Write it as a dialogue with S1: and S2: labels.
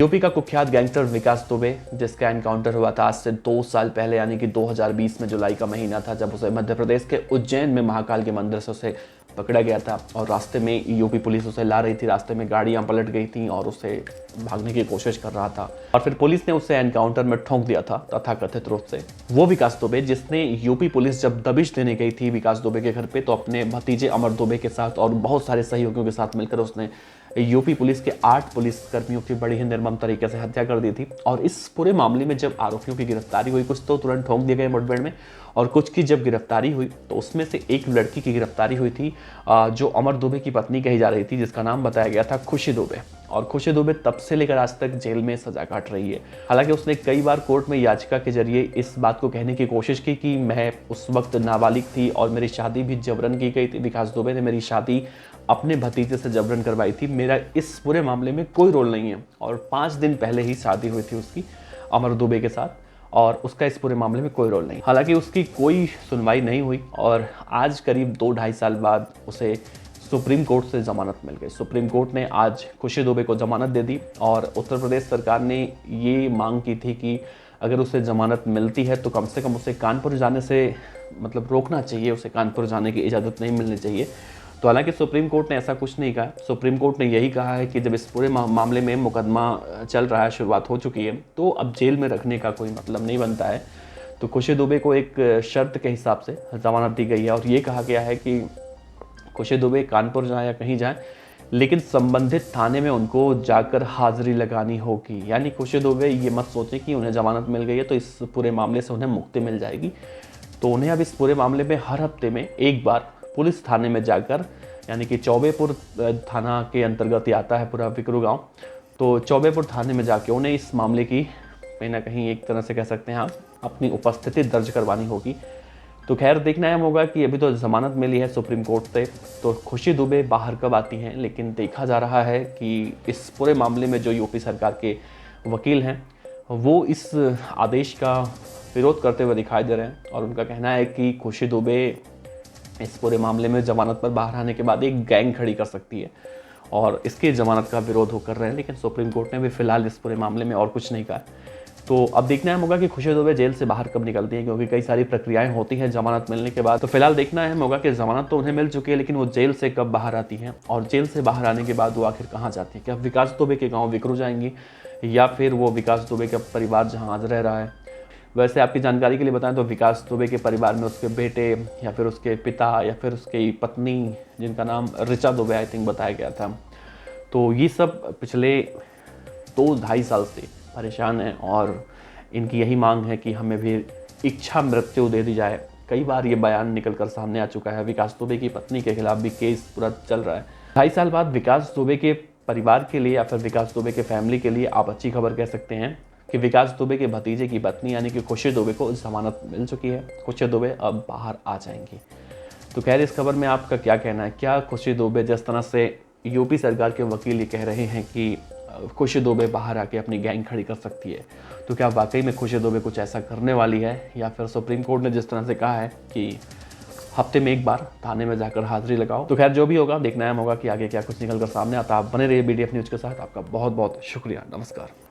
S1: UP का कुख्यात gangster विकास दुबे, जिसका एनकाउंटर हुआ था आज से 2 साल पहले यानी कि 2020 में जुलाई का महीना था, जब उसे मध्य प्रदेश के उज्जैन में महाकाल के मंदिर से उसे पकड़ा गया था और रास्ते में यूपी पुलिस उसे ला रही थी। रास्ते में गाड़ियां पलट गई थी और उसे भागने की कोशिश कर रहा था और फिर पुलिस ने उसे एनकाउंटर में ठोंक दिया था तथाकथित रूप से। वो विकास दुबे जिसने यूपी पुलिस जब दबिश देने गई थी विकास दुबे के घर पे, तो अपने भतीजे अमर दुबे के साथ और बहुत सारे सहयोगियों के साथ मिलकर उसने यूपी पुलिस के 8 पुलिस कर्मियों की बड़ी ही निर्मम तरीके से हत्या कर दी थी। और इस पूरे मामले में जब आरोपियों की गिरफ्तारी हुई, कुछ तो तुरंत ठोंक दिए गए मुठभेड़ में और कुछ की जब गिरफ्तारी हुई तो उसमें से एक लड़की की गिरफ्तारी हुई थी जो अमर दुबे की पत्नी कही जा रही थी, जिसका नाम बताया गया था खुशी दुबे। और खुशी दुबे तब से लेकर आज तक जेल में सजा काट रही है। हालांकि उसने कई बार कोर्ट में याचिका के जरिए इस बात को कहने की कोशिश की कि मैं उस वक्त नाबालिग थी और मेरी शादी भी जबरन की गई थी। विकास दुबे ने मेरी शादी अपने भतीजे से जबरन करवाई थी, मेरा इस पूरे मामले में कोई रोल नहीं है। और 5 दिन पहले ही शादी हुई थी उसकी अमर दुबे के साथ और उसका इस पूरे मामले में कोई रोल नहीं। हालांकि उसकी कोई सुनवाई नहीं हुई और आज करीब 2-2.5 साल बाद उसे सुप्रीम कोर्ट से जमानत मिल गई। सुप्रीम कोर्ट ने आज खुशी दुबे को जमानत दे दी और उत्तर प्रदेश सरकार ने ये मांग की थी कि अगर उसे जमानत मिलती है तो कम से कम उसे कानपुर जाने से रोकना चाहिए, उसे कानपुर जाने की इजाज़त नहीं मिलनी चाहिए। तो हालांकि सुप्रीम कोर्ट ने ऐसा कुछ नहीं कहा। सुप्रीम कोर्ट ने यही कहा है कि जब इस पूरे मामले में मुकदमा चल रहा है, शुरुआत हो चुकी है, तो अब जेल में रखने का कोई मतलब नहीं बनता है। तो खुशी दुबे को एक शर्त के हिसाब से जमानत दी गई है और ये कहा गया है कि खुशी दुबे कानपुर जाए या कहीं जाए, लेकिन संबंधित थाने में उनको जाकर हाजिरी लगानी होगी। यानी खुशी दुबे ये मत सोचें कि उन्हें जमानत मिल गई है तो इस पूरे मामले से उन्हें मुक्ति मिल जाएगी। तो उन्हें अब इस पूरे मामले में हर हफ्ते में एक बार पुलिस थाने में जाकर, यानी कि चौबेपुर थाना के अंतर्गत ही आता है पूरा विकरू गांव, तो चौबेपुर थाने में जाके उन्हें इस मामले की कहीं ना कहीं एक तरह से कह सकते हैं आप अपनी उपस्थिति दर्ज करवानी होगी। तो खैर देखना है होगा कि अभी तो जमानत मिली है सुप्रीम कोर्ट से, तो खुशी दुबे बाहर कब आती हैं। लेकिन देखा जा रहा है कि इस पूरे मामले में जो यूपी सरकार के वकील हैं वो इस आदेश का विरोध करते हुए दिखाई दे रहे हैं और उनका कहना है कि खुशी दुबे इस पूरे मामले में जमानत पर बाहर आने के बाद एक गैंग खड़ी कर सकती है और इसके जमानत का विरोध वो कर रहे हैं। लेकिन सुप्रीम कोर्ट ने भी फिलहाल इस पूरे मामले में और कुछ नहीं कहा। तो अब देखना है होगा कि खुशी दुबे जेल से बाहर कब निकलती हैं, क्योंकि कई सारी प्रक्रियाएं होती हैं जमानत मिलने के बाद। तो फिलहाल देखना है होगा कि जमानत तो उन्हें मिल चुकी है, लेकिन वो जेल से कब बाहर आती हैं और जेल से बाहर आने के बाद वो आखिर कहाँ जाती है। क्या विकास दुबे के गाँव विकरू जाएंगी या फिर वो विकास दुबे का परिवार जहाँ आज रह रहा है। वैसे आपकी जानकारी के लिए बताएं तो विकास दुबे के परिवार में उसके बेटे या फिर उसके पिता या फिर उसकी पत्नी, जिनका नाम ऋचा दुबे आई थिंक बताया गया था, तो ये सब पिछले 2-2.5 साल से परेशान हैं और इनकी यही मांग है कि हमें भी इच्छा मृत्यु दे दी जाए। कई बार ये बयान निकल कर सामने आ चुका है। विकास दुबे की पत्नी के खिलाफ भी केस पूरा चल रहा है। 2.5 साल बाद विकास दुबे के परिवार के लिए या फिर विकास दुबे के फैमिली के लिए आप अच्छी खबर कह सकते हैं कि विकास दुबे के भतीजे की पत्नी यानी कि खुशी दुबे को जमानत मिल चुकी है। खुशी दुबे अब बाहर आ जाएंगी। तो खैर इस खबर में आपका क्या कहना है? क्या खुशी दुबे, जिस तरह से यूपी सरकार के वकील ये कह रहे हैं कि खुशी दुबे बाहर आके अपनी गैंग खड़ी कर सकती है, तो क्या वाकई में खुशी दुबे कुछ ऐसा करने वाली है या फिर सुप्रीम कोर्ट ने जिस तरह से कहा है कि हफ्ते में एक बार थाने में जाकर हाजिरी लगाओ। तो खैर जो भी होगा देखना है होगा कि आगे क्या कुछ निकल कर सामने आता है। आप बने रहिए BDF न्यूज़ के साथ। आपका बहुत बहुत शुक्रिया। नमस्कार।